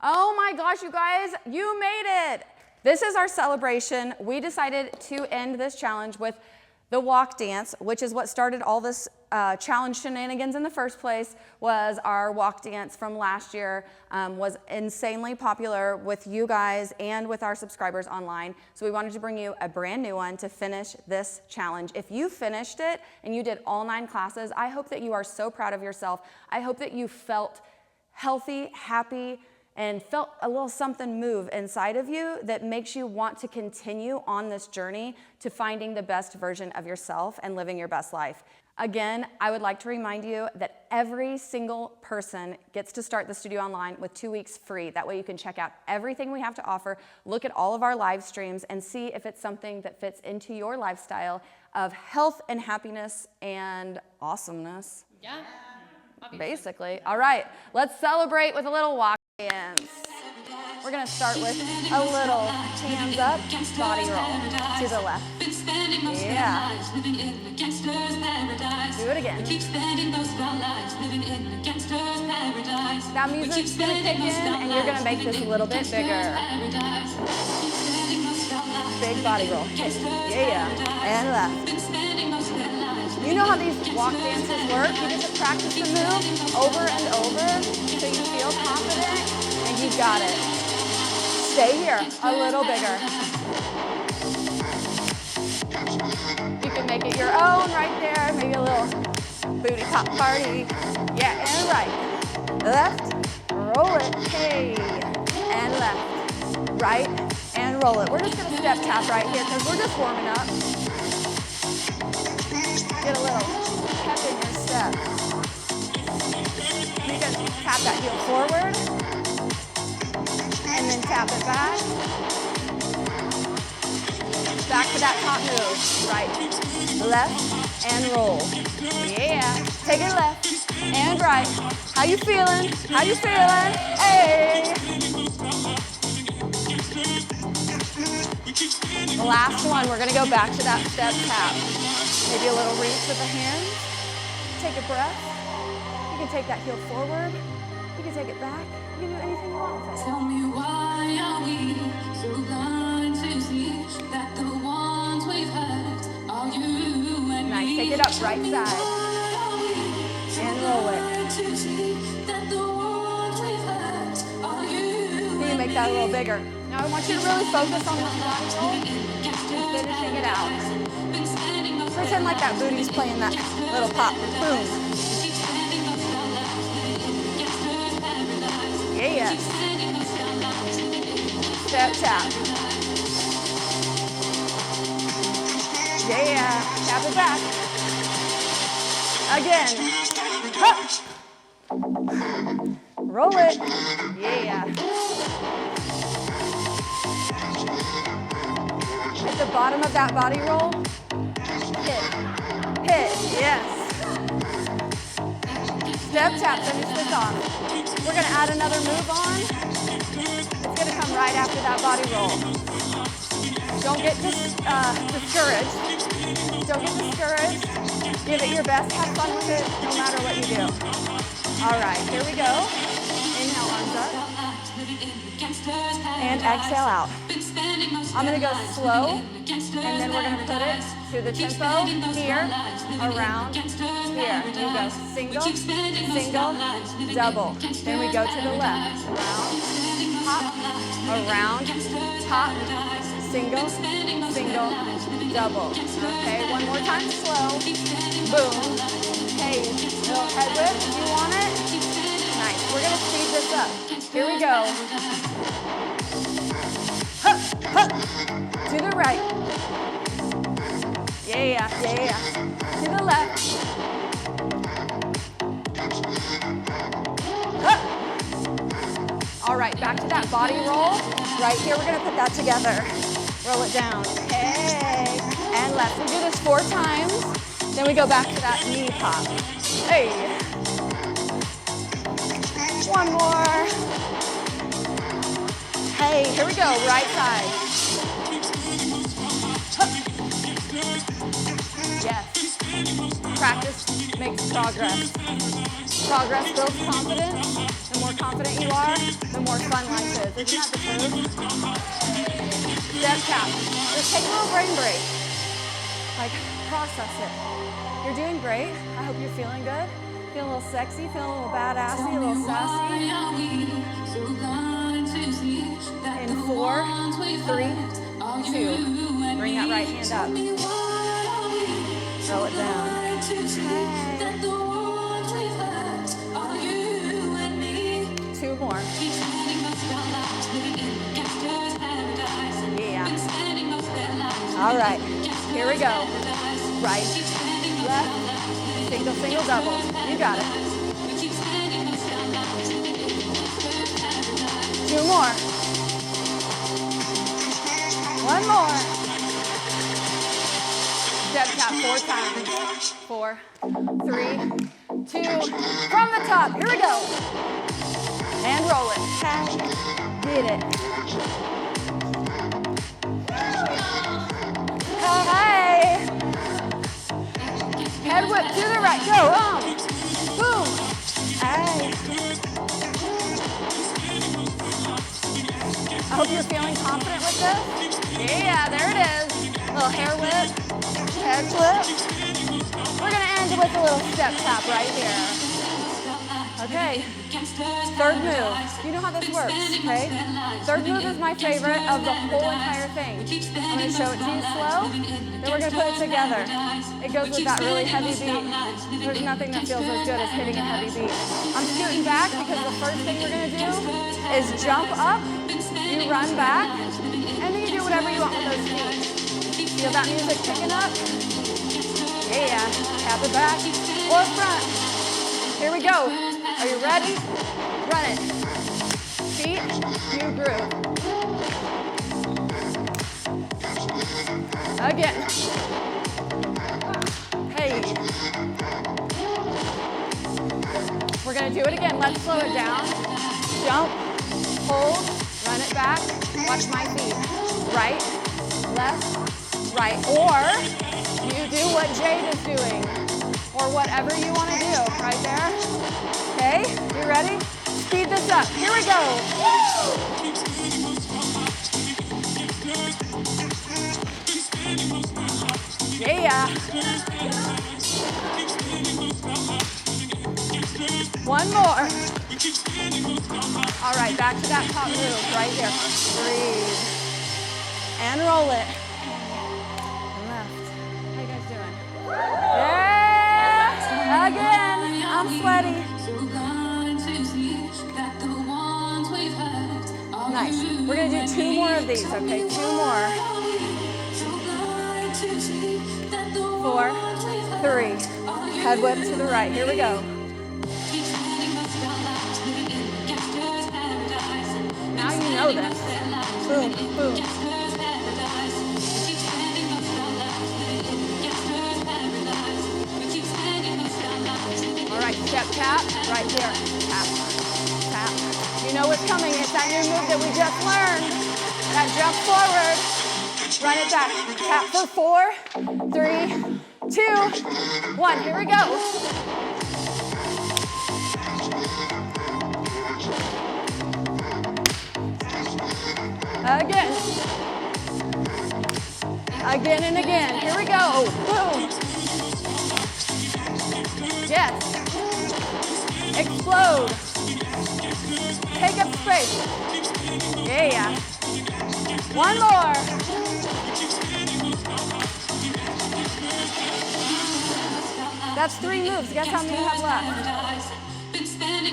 Oh my gosh, you guys, you made it. This is our celebration. We decided to end this challenge with the walk dance, which is what started all this challenge shenanigans in the first place. Was our walk dance from last year, was insanely popular with you guys and with our subscribers online. So we wanted to bring you a brand new one to finish this challenge. If you finished it and you did all 9 classes, I hope that you are so proud of yourself. I hope that you felt healthy, happy, and felt a little something move inside of you that makes you want to continue on this journey to finding the best version of yourself and living your best life. Again, I would like to remind you that every single person gets to start the studio online with 2 weeks free. That way you can check out everything we have to offer, look at all of our live streams, and see if it's something that fits into your lifestyle of health and happiness and awesomeness. Yeah. Basically. All right, let's celebrate with a little walk dance. We're gonna start with a little hands up, body roll to the left. Yeah. Do it again. That music's gonna kick in and you're gonna make this a little bit bigger. Big body roll. Yeah. And left. You know how these walk dances work? You just practice the move over and over so you feel confident and you got it. Stay here, a little bigger. You can make it your own right there, maybe a little booty pop party. Yeah, and right. Left, roll it, hey, and left. Right, and roll it. We're just gonna step tap right here because we're just warming up. Get a little pep in your step. You can tap that heel forward, and then tap it back. Back to that top move. Right, left, and roll. Yeah, take it left and right. How you feeling? How you feeling? Hey! The last one, we're gonna go back to that step tap. Maybe a little reach with the hands. Take a breath. You can take that heel forward. You can take it back. You can do anything you want with it. Tell me why are we so blind to see that the ones we've hurt are you and me? Nice. Take it up right side. And roll it. You can make that a little bigger. Now I want you to really focus on this body roll and finishing it out. Pretend like that booty's playing that little pop. Boom. Yeah. Step tap. Yeah. Tap it back. Again. Hup. Roll it. Yeah. At the bottom of that body roll, hit, yes. Step tap, finish this off. We're gonna add another move on. It's gonna come right after that body roll. Don't get discouraged. Don't get discouraged. Give it your best, have fun with it, no matter what you do. All right, here we go. Inhale, arms up. And exhale out. I'm gonna go slow, and then we're gonna put it to the tempo here, around, here. You go single, single, double. Then we go to the left. Round, hop, around, hop, single, single, double. Okay, one more time, slow. Boom. Hey, little head lift if you want it. Nice. We're gonna speed this up. Here we go. Hup, hup. To the right. Yeah, yeah. To the left. Hup. All right, back to that body roll. Right here, we're gonna put that together. Roll it down. Hey, and left. We do this 4 times. Then we go back to that knee pop. Hey. One more. Hey, here we go, right side. Yes. Practice makes progress. Progress builds confidence, and more confident you are, the more fun life is. Isn't that the truth? Step tap. Just take a little brain break. Like, process it. You're doing great. I hope you're feeling good. Feeling a little sexy, feeling a little badassy, a little sassy. In 4, 3, 2. Bring that right hand up. Throw it down. Hey. 2 more. Yeah. All right. Here we go. Right, left, single, single, double. You got it. 2 more. 1 more. Step tap 4 times. 4, 3, 2. From the top. Here we go. And roll it. Get it. Hey. Head whip to the right. Go. Boom. Hey. I hope you're feeling confident with this. Yeah, there it is. Little hair whip, head flip. We're going to end with a little step tap right here. Okay, 3rd move. You know how this works, okay? 3rd move is my favorite of the whole entire thing. I'm going to show it to you slow, then we're going to put it together. It goes with that really heavy beat. There's nothing that feels as good as hitting a heavy beat. I'm scooting back because the first thing we're going to do is jump up, you run back, and then you do whatever you want with those feet. Feel that music picking up? Yeah, tap it back or front. Here we go. Are you ready? Run it. Feet, new groove. Again. Hey. We're going to do it again. Let's slow it down. Jump, hold, run it back. Watch my feet. Right, left, right. Or you do what Jade is doing. Or whatever you want to do. Right there. Okay, you ready? Speed this up. Here we go. Woo! Yeah. 1 more. All right, back to that top move right here. Breathe. And roll it. Left. How you guys doing? Yeah. Again. I'm sweaty. Nice. We're going to do 2 more of these, okay? 2 more. 4, 3. Head whip to the right. Here we go. Now you know this. Boom, boom. All right, step tap right here. Tap, tap. You know what's coming. It's that new move that we just learned. That jump forward. Run it back. Tap for 4, 3, 2, 1. Here we go. Again. Again and again. Here we go. Boom. Yes. Explode. Take up space. Yeah. 1 more. That's 3 moves. Guess how many you have left?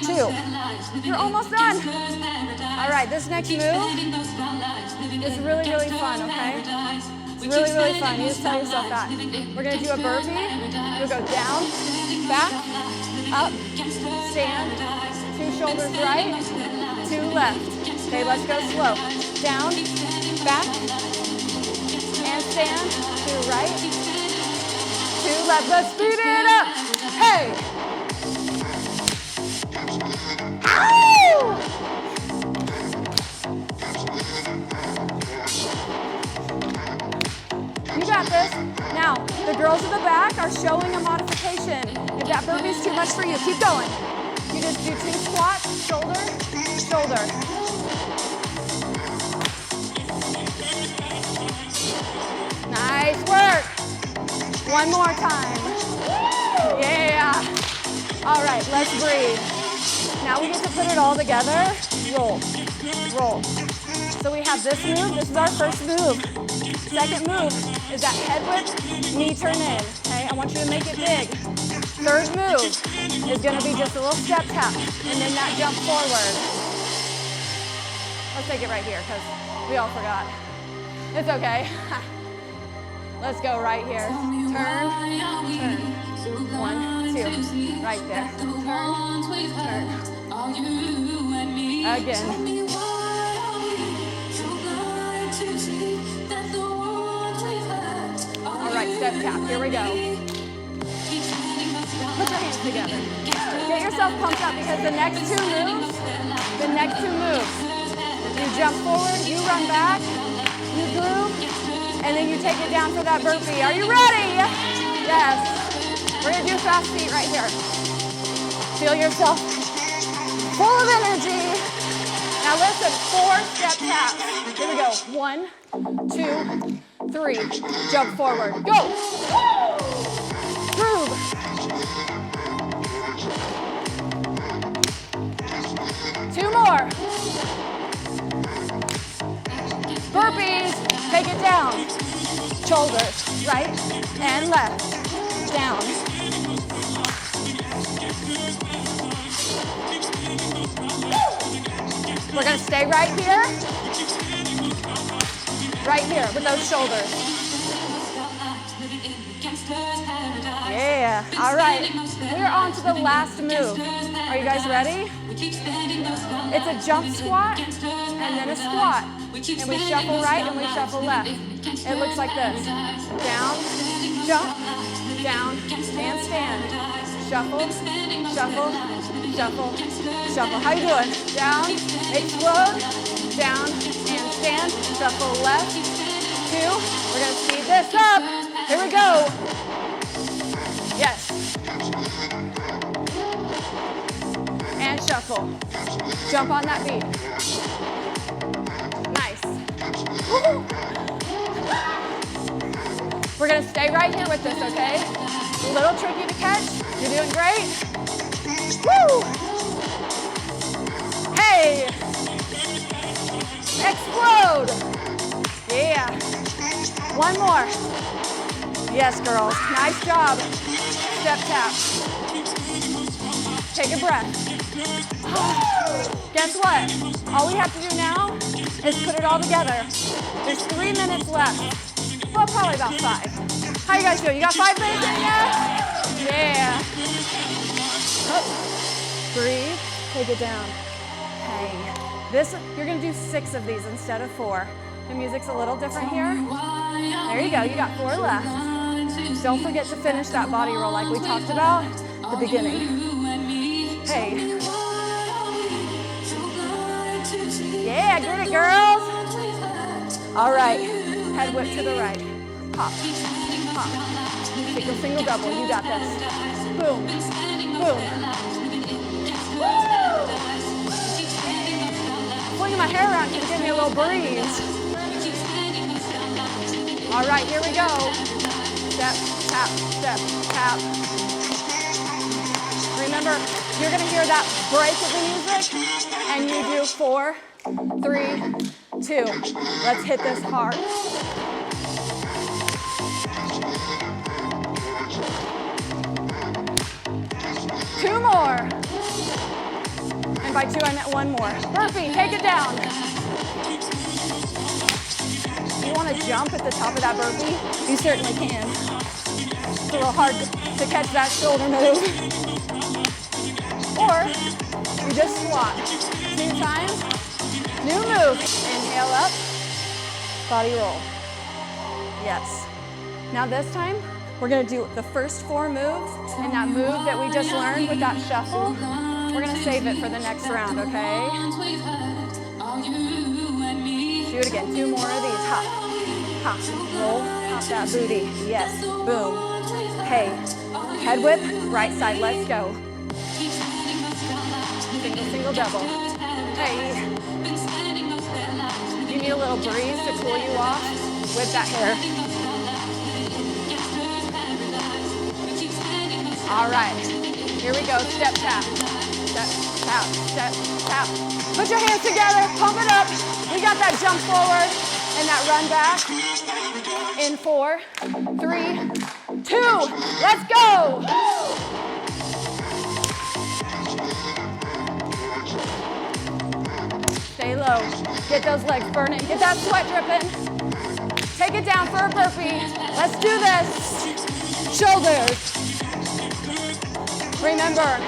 2. You're almost done. All right, this next move is really, really fun, okay? It's really, really fun. You just tell yourself that. We're going to do a burpee. You'll go down, back, up, stand, 2 shoulders right, 2 left. Okay, let's go slow. Down, back, and stand, 2 right, 2 left. Let's speed it up. Hey! Ow! You got this. Now, the girls in the back are showing a modification. If that burpee's too much for you, keep going. You just do 2 squats, shoulder, shoulder. Nice work. One more time. Yeah. All right, let's breathe. Now we get to put it all together. Roll, roll. So we have this move. This is our first move. Second move is that head whip, knee turn in. Okay, I want you to make it big. Third move is gonna be just a little step tap and then that jump forward. Let's take it right here because we all forgot. It's okay. Let's go right here. Turn, turn. 1, 2, right there. Turn, turn. Again. All right, step tap. Here we go. Put your hands together. Get yourself pumped up because the next two moves, you jump forward, you run back, you groove, and then you take it down for that burpee. Are you ready? Yes. We're gonna do fast feet right here. Feel yourself full of energy. Now listen, 4 step taps. Here we go. 1, 2, 3. Jump forward. Go. Groove. Two more. Burpees. Take it down. Shoulders, right and left. Down. We're gonna stay right here with those shoulders. Yeah, all right. We're on to the last move. Are you guys ready? It's a jump squat and then a squat. And we shuffle right and we shuffle left. It looks like this. Down, jump, down, and stand. Shuffle, shuffle, shuffle, shuffle. How you doing? Down, explode, down, and stand. Shuffle left, 2. We're gonna speed this up. Here we go. Yes. And shuffle. Jump on that beat. Nice. Woo. We're gonna stay right here with this, okay? A little tricky to catch. You're doing great. Woo! Hey! Explode! Yeah. One more. Yes, girls. Nice job. Step tap. Take a breath. Guess what? All we have to do now is put it all together. There's 3 minutes left. Well, probably about 5. How you guys doing? You got 5 minutes in yet? Yeah. Oh. Breathe. Take it down. Hey. This, you're gonna do 6 of these instead of 4. The music's a little different here. There you go. You got 4 left. Don't forget to finish that body roll like we talked about at the beginning. Hey. Yeah, get it, girls. All right. Head whip to the right. Hop, hop. Single, double. You got this. Boom, boom. Woo! Flinging my hair around to give me a little breeze. All right, here we go. Step, tap, step, tap. Remember, you're gonna hear that break of the music, and you do 4, 3, 2. Let's hit this hard. Two more. And by 2, I meant 1 more. Burpee, take it down. You want to jump at the top of that burpee? You certainly can. It's a little hard to catch that shoulder move. Or you just squat. 2 times. New move. Inhale up. Body roll. Yes. Now this time, we're going to do the first 4 moves, and that move that we just learned with that shuffle, we're going to save it for the next round, okay? Do it again. 2 more of these. Hop, hop, roll, hop that booty. Yes, boom. Hey, head whip, right side. Let's go. single, double. Hey. You need a little breeze to cool you off with that hair. All right, here we go, step tap. Step tap, step tap. Put your hands together, pump it up. We got that jump forward and that run back. In 4, 3, 2, let's go. Stay low, get those legs burning, get that sweat dripping. Take it down for a burpee. Let's do this. Shoulders. Remember,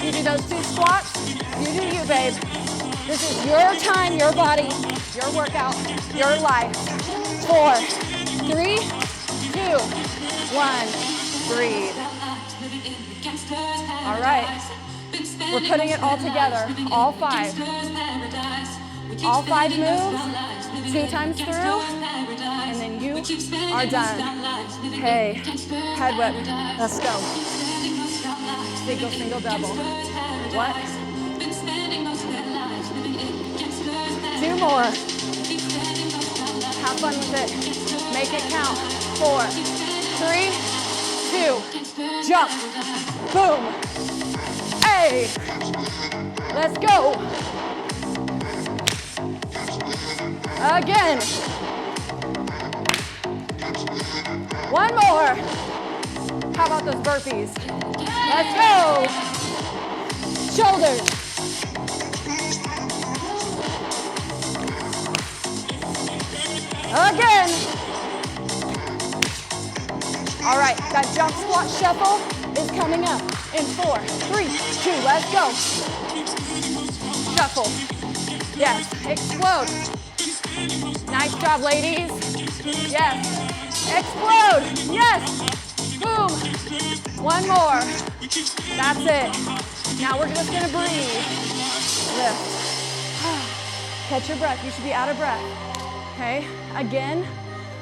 you do those 2 squats, you do you, babe. This is your time, your body, your workout, your life. 4, 3, 2, 1, breathe. All right, we're putting it all together, all 5. All 5 moves, 2 times through, and then you are done. Hey, head whip, let's go. Single, single, double. What? 2 more. Have fun with it. Make it count. 4, 3, 2, jump. Boom. Hey. Let's go. Again. 1 more. How about those burpees? Let's go. Shoulders. Again. All right, that jump squat shuffle is coming up in 4, 3, 2, let's go. Shuffle. Yes, explode. Nice job, ladies. Yes, explode. Yes. Boom. 1 more. That's it. Now we're just gonna breathe. Lift. Catch your breath. You should be out of breath. Okay, again,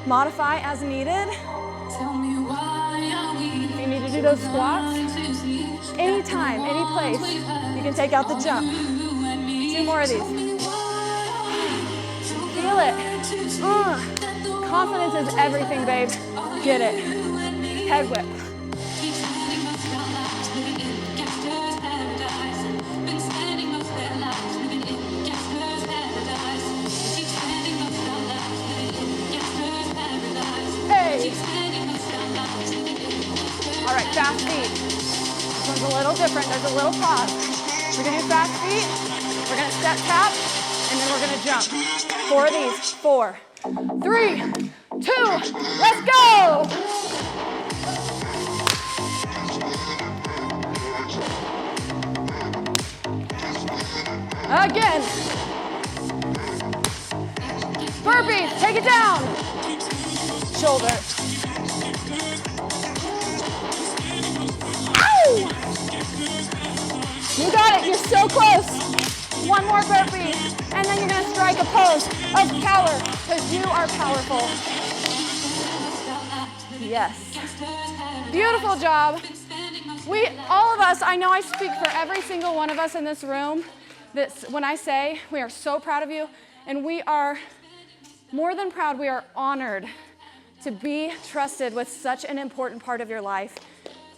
modify as needed. If you need to do those squats, anytime, any place, you can take out the jump. 2 more of these. Feel it. Confidence is everything, babe. Get it. Head whip. Hey. All right, fast feet. This one's a little different. There's a little pause. We're gonna do fast feet. We're gonna step tap, and then we're gonna jump. 4 of these. 4, 3, 2, let's go! Again. Burpees, take it down. Shoulders. Ow! You got it, you're so close. 1 more burpee, and then you're gonna strike a pose of power, because you are powerful. Yes. Beautiful job. All of us, I know I speak for every single one of us in this room, when I say we are so proud of you, and we are more than proud, we are honored to be trusted with such an important part of your life.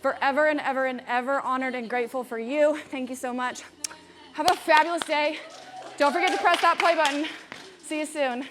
Forever and ever and ever honored and grateful for you. Thank you so much. Have a fabulous day. Don't forget to press that play button. See you soon.